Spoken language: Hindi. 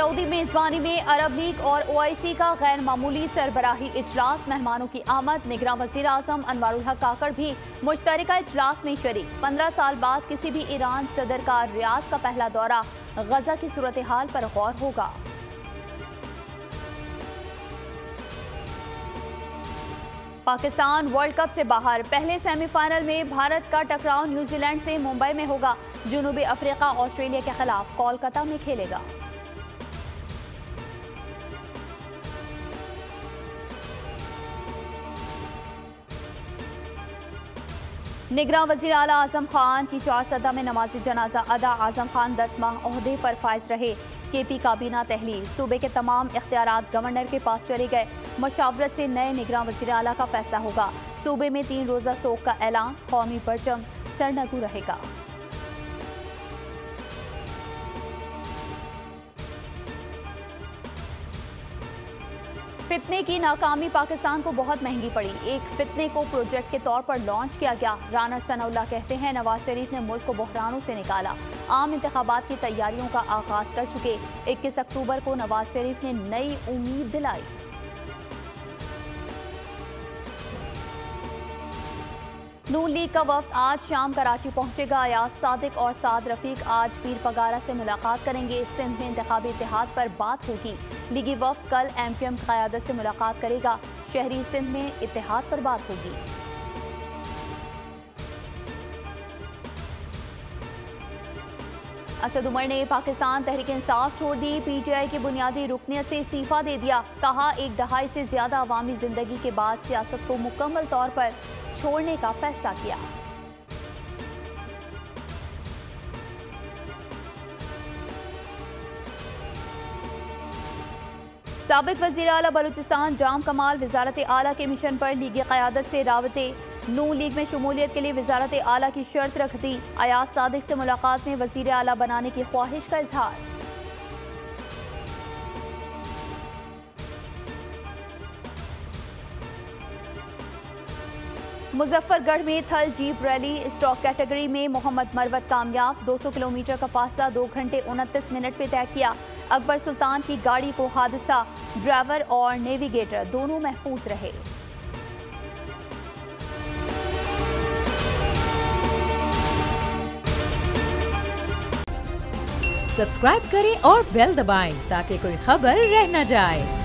सऊदी मेजबानी में अरब लीग और ओआईसी का गैर मामूली सरबराही इजलास। मेहमानों की आमद। निगरान वज़ीर आज़म अनवारुल हक काकड़ भी मुश्तरका इजलास में शरीक। 15 साल बाद किसी भी ईरान सदर का रियाज का पहला दौरा। गजा की सूरत हाल पर गौर होगा। पाकिस्तान वर्ल्ड कप से बाहर। पहले सेमीफाइनल में भारत का टकराव न्यूजीलैंड से मुंबई में होगा। जनूबी अफ्रीका ऑस्ट्रेलिया के खिलाफ कोलकाता में खेलेगा। निगरान वज़ीर आला आज़म खान की 4 सदा में नमाज जनाजा अदा। आज़म खान 10 माह ओहदे पर फाइज रहे। केपी काबीना तहलील। सूबे के तमाम इख्तियारात गवर्नर के पास चले गए। मशावरत से नए निगरान वज़ीर आला का फैसला होगा। सूबे में 3 रोज़ा सोग का ऐलान। कौमी परचम सरनगू रहेगा। फितने की नाकामी पाकिस्तान को बहुत महंगी पड़ी। एक फितने को प्रोजेक्ट के तौर पर लॉन्च किया गया। राना सनाउल्लाह कहते हैं नवाज शरीफ ने मुल्क को बहरानों से निकाला। आम इंतखाबात की तैयारियों का आगाज कर चुके। 21 अक्टूबर को नवाज शरीफ ने नई उम्मीद दिलाई। नून लीग का वफ्द आज शाम कराची पहुंचेगा। अयाज सादिक और साद रफीक आज पीर पगारा से मुलाकात करेंगे। सिंध में इंतखाबी इत्तेहाद पर बात होगी। लीगी वफ्द कल एमक्यूएम की क़यादत से मुलाकात करेगा। शहरी सिंध में इत्तेहाद पर बात होगी। असद उमर ने पाकिस्तान तहरीक इंसाफ छोड़ दी। पीटीआई की बुनियादी रुकनियत से इस्तीफा दे दिया। कहा एक दहाई से ज्यादा अवामी जिंदगी के बाद सियासत को मुकम्मल तौर पर छोड़ने का फैसला किया। साबिक वज़ीर आला बलूचिस्तान जाम कमाल वज़ारत आला के मिशन पर लीगी क़यादत से रावते। नून लीग में शमूलियत के लिए वज़ारत आला की शर्त रख दी। अयाज सादिक से मुलाकात में वज़ीर आला बनाने की ख्वाहिश का इजहार। मुजफ्फरगढ़ में थल जीप रैली। स्टॉक कैटेगरी में मोहम्मद मरवत कामयाब। 200 किलोमीटर का फासला 2 घंटे 29 मिनट में तय किया। अकबर सुल्तान की गाड़ी को हादसा। ड्राइवर और नेविगेटर दोनों महफूज रहे। सब्सक्राइब करें और बेल दबाएं ताकि कोई खबर रह न जाए।